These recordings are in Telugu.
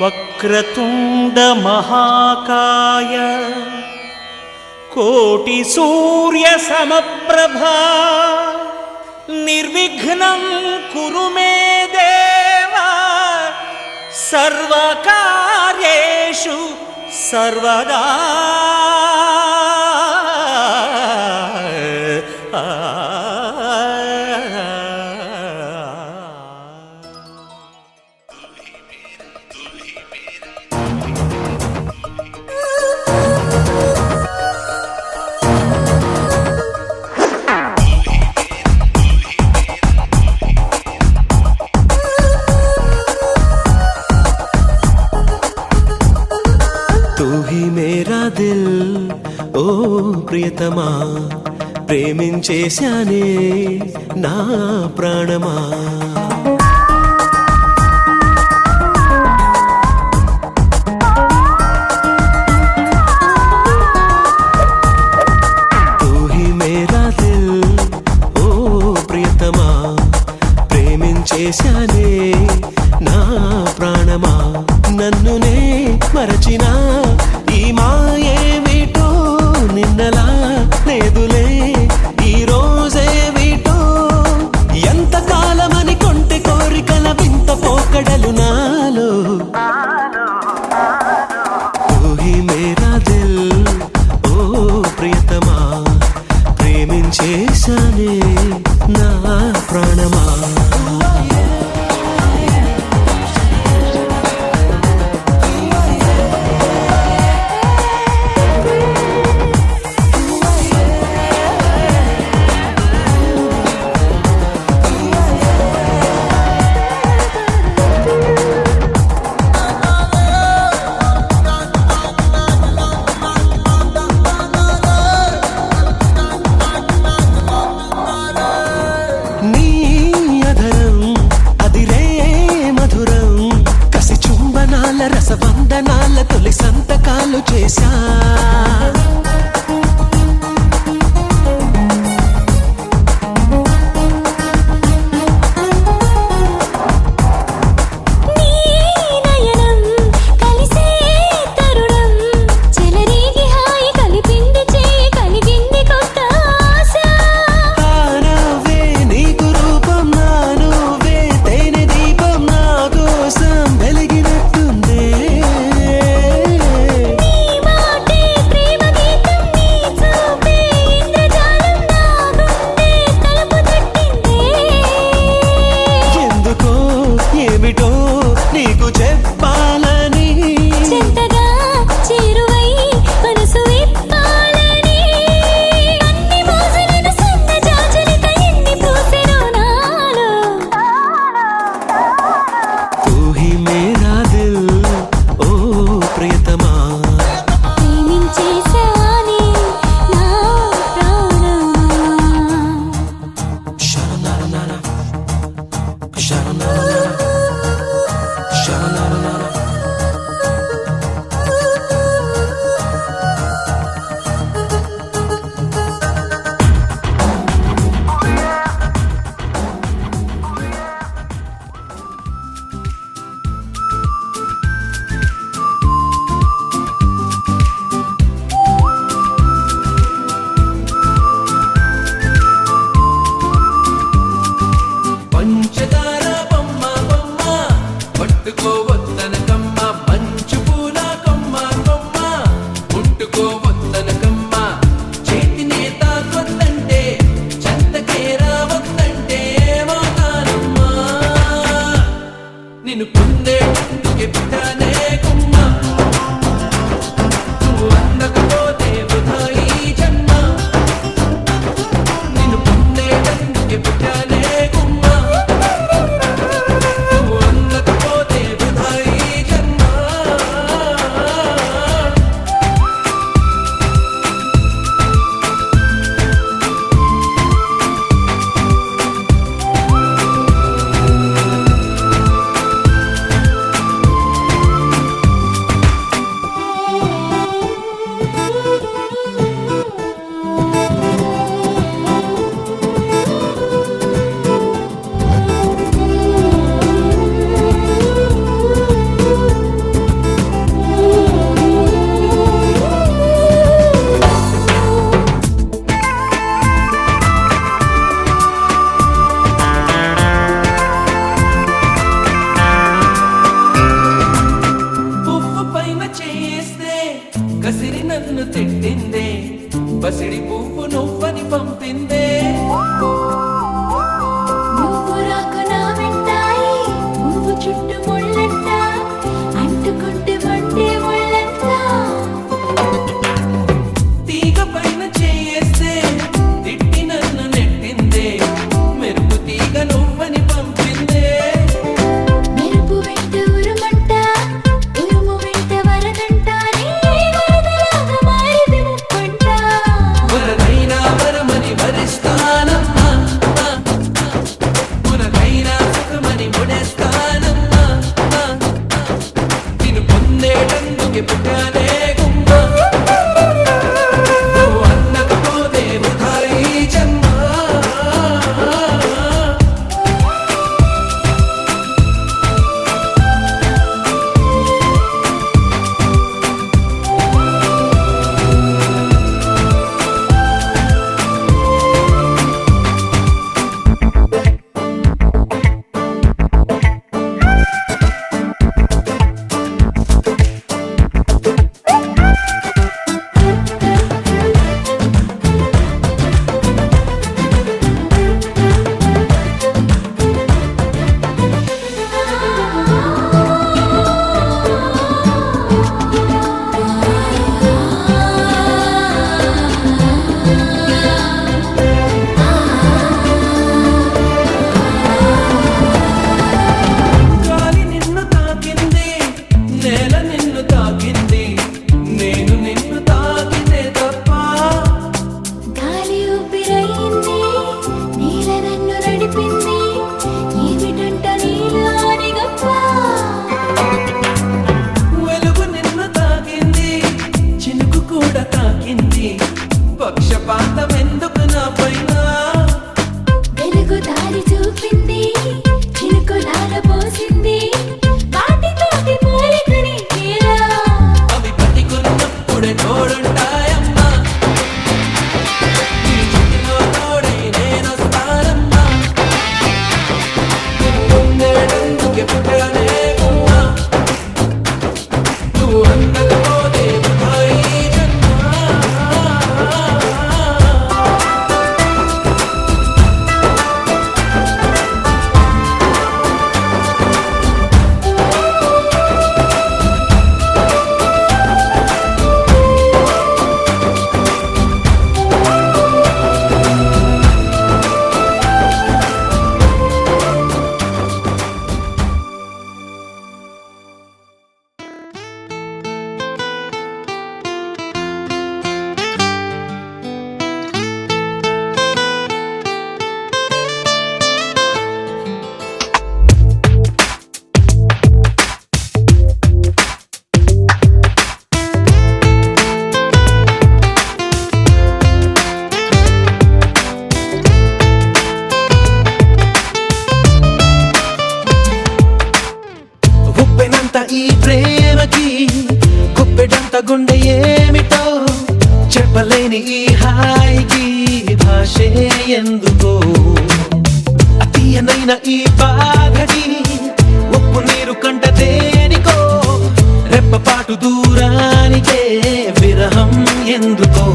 వక్రతుండ మహాకాయ కోటి సూర్య సమప్రభా నిర్విఘ్నం కురు మే దేవా సర్వకార్యేషు సర్వదా. మేరా దిల్ ఓ ప్రియతమా ప్రేమించేశానే నా ప్రాణమా. తూ హీ మేరా దిల్ ఓ ప్రియతమా ప్రేమించేశానే నా ప్రాణమా. నన్నునే మరచినా ఈ మాయేమిటో నిన్నలా లేదులే ఈ రోజే వీటో. ఎంతకాలమని కొంటె కోరికల వింత పోకడలు నాలో. తూ హీ మేరా దిల్ ఓ ప్రియతమా ప్రేమించేశానే నా ప్రాణమా. రసవందనాల తొలి సంతకాలు చేశా. పసిడి పువ్వు నువ్వని పంపిందే. నువ్వు రాకు నా వెంటాయి, నువ్వు చుట్టూ ముళ్ళంట, అంటుకుంటే మండే ముళ్ళంతా. తీగ పైన చేయేస్తే తిట్టి నన్ను నెట్టిందే, మెరుపు తీగ నువ్వని పంపిందే. మెరుపు వెంట ఉరుమంట, ఉరుము వెంట వరదంట, వరదలాగా మారిది ముప్పంట. వరదైనా వరమని వరిస్తానమ్మా, మునకైనా సుఖమని ముడేస్తానమ్మా. నిన్ను పొందేటందుకే పుట్టానే గుమ్మ, నువ్వు అందకపోతే వృథా ఈ జన్మ. గాలి నిన్ను తాకింది, నేల నిన్ను తాకింది, నేను నిన్ను తాకితే తప్ప. గాలి ఊపిరయింది, నీల నన్ను నడిపింది, ఏమిటంట నీలోని గొప్ప. వెలుగు నిన్ను తాకింది, చినుకు కూడా తాకింది, పక్షపాతం ఎందుకు నా పైన. వెలుగు దారి చూపింది, చినుకులాల పోసింది, వాటితోటి పోలికని తీరా. అవి బతికున్నప్పుడే తోడుంటాయమ్మా, నీ చుట్టిలో తోడై నేనొస్తానమ్మా. నిన్ను పొందేటందుకే పుట్టానే గుమ్మ, నువ్వు అందకపోతే వృథా ఈ జన్మ. ఉప్పెనంత ఈ ప్రేమకి గుప్పెడంత గుండె ఏమిటో, చెప్పలేని ఈ హాయికి భాషే ఎందుకో. అతీయనైన ఈ బాధకి ఉప్పు నీరు కంట దేనికో, రెప్పపాటు దూరానికే విరహం ఎందుకో.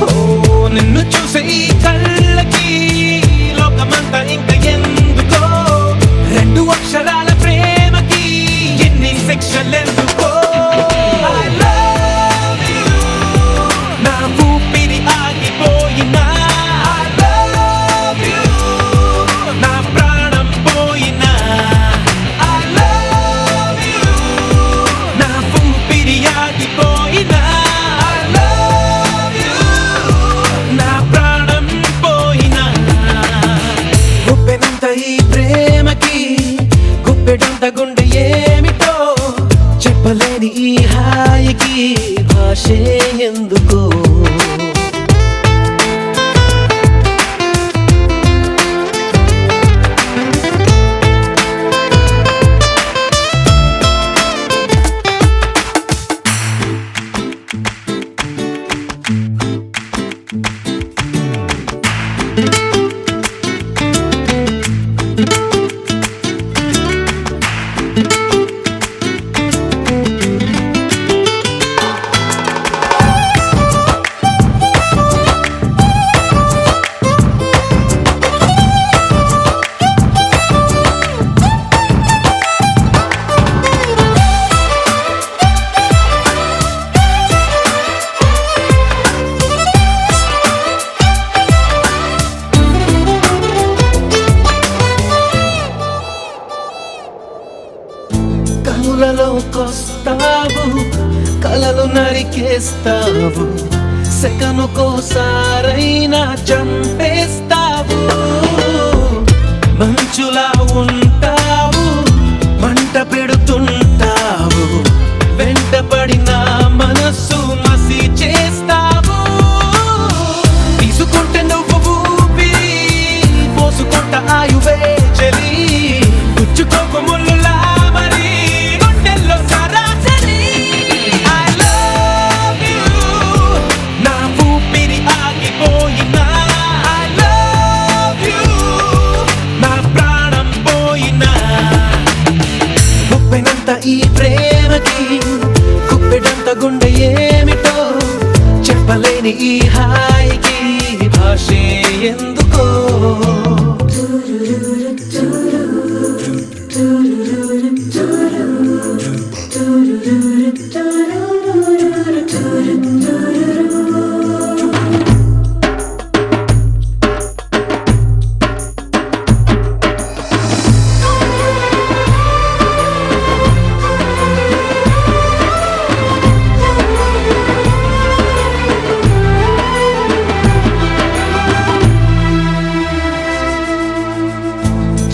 ఓ నిన్ను చూసే ఈ కళ్ళకి లోకమంతా ఇంక ఎందుకో, రెండు అక్షరాల ప్రేమకి ఎన్ని సెక్షన్లెందుకో. I love you, నా ఊపిరి ఆగిపోయినా. I love you, నా ప్రాణం పోయినా. I love you, నా ఊపిరి ఆగిపోయినా. I love you, నా ప్రాణం పోయినా. గుప్పెనంత ఈ ప్రేమకి గుప్పెడంత గుండె ఏమిటో, చెప్పలేని ఈ హాయికి భాషే ఎందుకో. ఊరలోకొస్తావు, కలలు నరికేస్తావు, సెకనుకోసారైనా చంపేస్తావు. మంచులా ఉంటావు, మంట పెడుతుంటావు, వెంటపడిన మనస్సు మసి చేస్తావు. తీసుకుంటే నువ్వు ఊపిరి, పోసుకుంట ఆయువే చలి, గుచ్చుకోక ముళ్ళులా మరి గుండెల్లో సరాసరి. I love you, నా ఊపిరి ఆగిపోయినా I love you, నా ప్రాణం పోయినా. ముప్పెనంత ఈ ప్రేమకి గుప్పెడంత గుండె ఏమిటో, చెప్పలేని ఈ హాయికి భాషే ఎందుకో.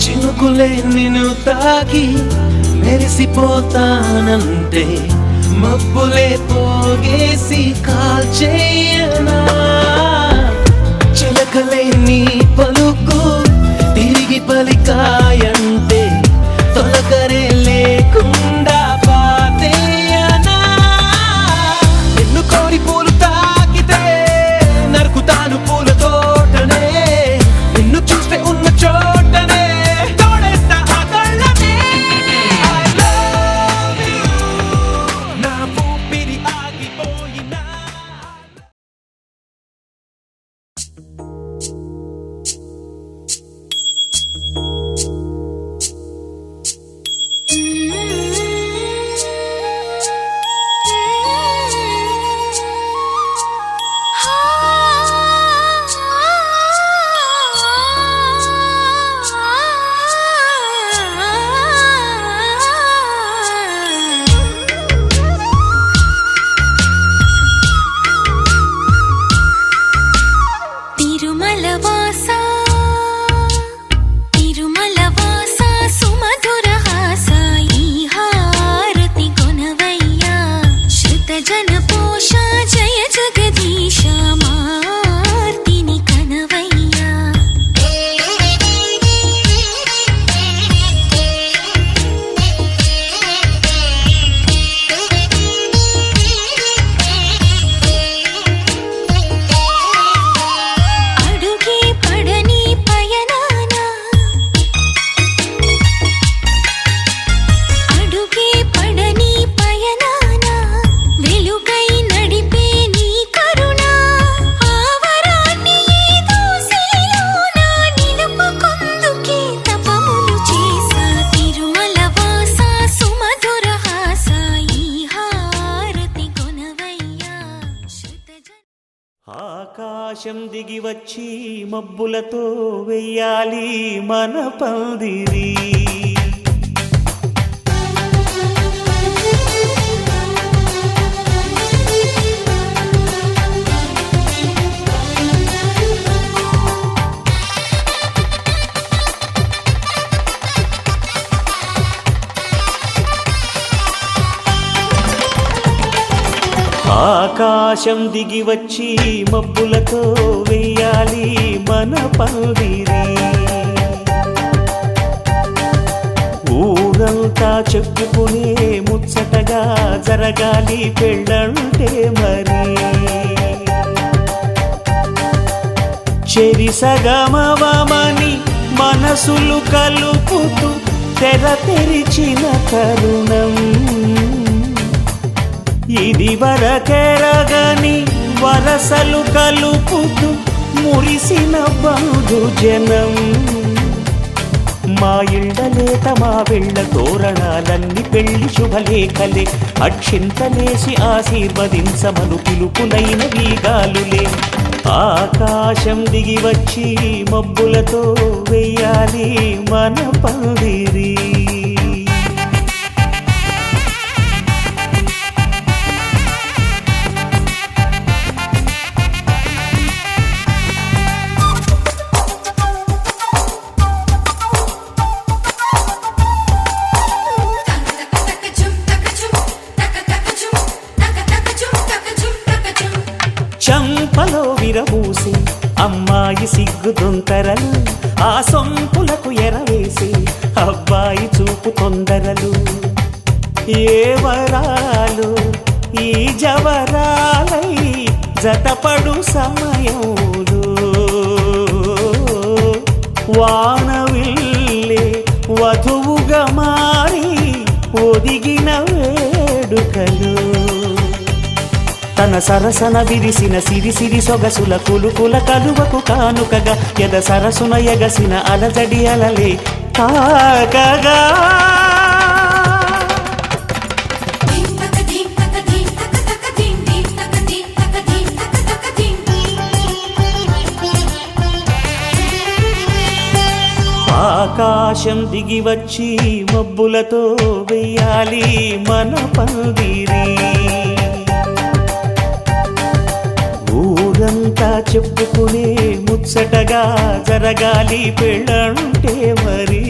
చినుకులే నిన్ను తాకి మెరిసిపోతానంటే, మబ్బులే పోగేసి కాల్చేయనా. చిలకలే నీ పలుకు తిరిగి పలికాయంటే, తొలకరే లేకుండా పాతేయనా. నిన్ను కోరి పూలు తాకితే నరుకుతాను పూల తోటనే, నిన్ను చూస్తే ఉన్న చోటనే తోడేస్తా ఆ కళ్ళనే. I love you, నా ఊపిరి ఆగిపోయినా. తిరుమల వాసా, తిరుమల వాసా, సుమధుర హాసా, ఈ హారతి కొనవయ్యా. శృత జన పోష, జయ జగదీశ, మార్తిని కనవయ్యా. అడుగే పడని పయనాన, అడుగే పడని పయనాన, వెలుగై నడిపే నీ కరుణ. ఆవరాన్ని ఏదో శిలలోన నిలుపుకొందుకే తపములు చేసా. తిరుమల వాసా, సుమధుర హాసా, ఈ హారతి కొనవయ్యా. శృతజన ఆకాశం దిగి వచ్చి మబ్బులతో వెయ్యాలి మన పందిరి. ఆకాశం దిగి వచ్చి మబ్బులతో వెయ్యాలి మన పందిరి. ఊరంతా చెప్పుకునే ముచ్చటగా జరగాలి పెళ్ళంటే మరి. చెరిసగమవమని మనసులు కలుపుతూ తెర తెరిచిన తరుణం, ఇది వరకెరగని వరసలు కలుపుతూ మురిసిన బంధుజనం. మా ఇళ్ళలేత మా వెళ్ళ తోరణాలన్నీ పెళ్లి శుభలేఖలే, అక్షింతలేసి ఆశీర్వదించమను పిలుపులైన వీగాలులే. ఆకాశం దిగి వచ్చి మబ్బులతో వెయ్యాలి మన పందిరి. అమ్మాయి సిగ్గు దొంతరలు ఆ సొంపులకు ఎరవేసి అబ్బాయి చూపు తొందరలు ఏ వరాలు ఈ జవరాలై జతపడు సమయంలో వానవిల్లే వధువుగా మారి ఒదిగిన వేడుకలు తన సరసన విరిసిన సిరిసిరి సొగసుల కులుకుల కలువకు కానుకగా ఎద సరసున ఎగసిన అలజడి అలలే తాకగా ఆకాశం దిగి వచ్చి మబ్బులతో వెయ్యాలి మన పందిరి ఊరంతా చెప్పుకునే ముచ్చటగా జరగాలి పెళ్ళంటే మరి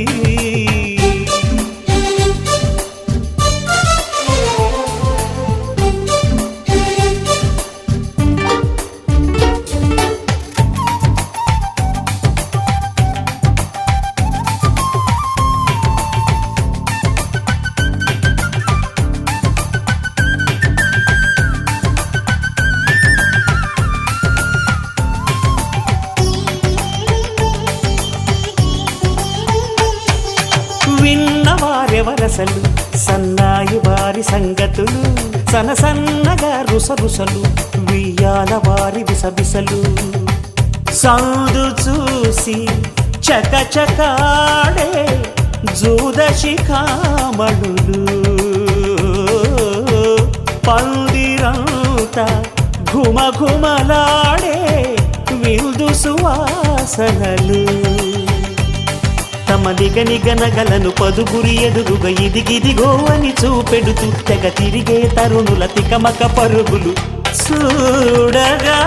విన్నవారెవరసలు సన్నాయి వారి సంగతులు సనసన్నగా రుసరుసలు వియ్యాల వారి విసవిసలు సౌదు చూసి చకచకాడే జూదశిఖామణులు పందిరంతా ఘుమఘుమలాడే విందు సువాసనలు తమ నిగనిగనగలను పదుగురి ఎదురుగా ఇదిగిదిగో అని చూపెడుతూ తెగ తిరిగే తరుణుల తికమక పరుగులు చూడగా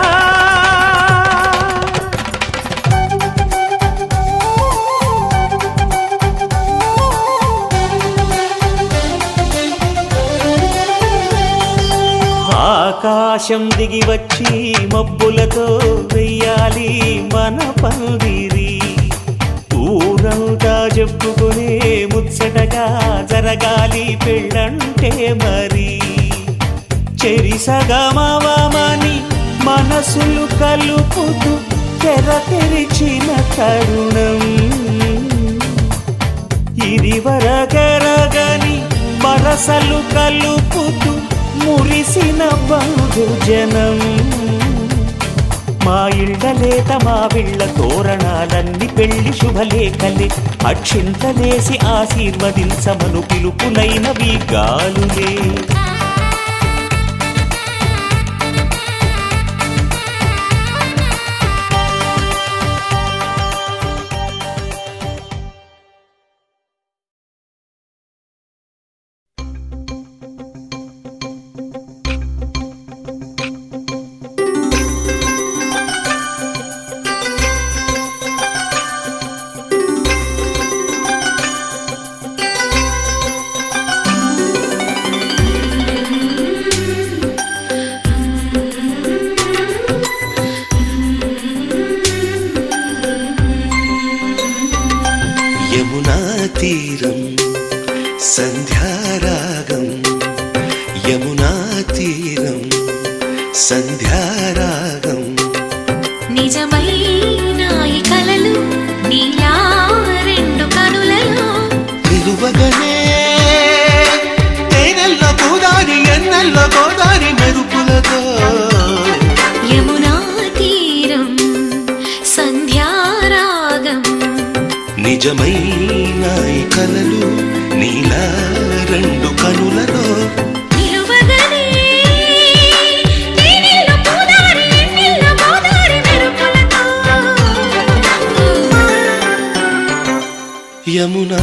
ఆకాశం దిగి వచ్చి మబ్బులతో వెయ్యాలి మన పందిరి ఊరంతా చెప్పుకునే ముచ్చటగా జరగాలి పెళ్ళంటే మరి చెరిసగమవమని మనసులు కలుపుతూ తెర తెరిచిన తరుణం ఇదివరగరగని వరసలు కలుపుతూ మురిసిన బంధుజనం మా ఇళ్ళలేత మా విళ్ళ తోరణాలన్నీ పెళ్లి శుభలేఖలే అక్షింతలేసి ఆశీర్వదించమను పిలుపులైనవి గాలులే తీరం సంధ్యారాగం యమునా తీరం సంధ్యారాగం నిజమైన ఈ కలలు నీలా రెండు కనులలో నిలువగనే తేనెల్లో గోదారి ఎన్నెల్లో గోదారి మెరుపులతో యమునా తీరం సంధ్యారాగం నిజమైన ఈ కలలు నీలా రెండు కనులలో యమునా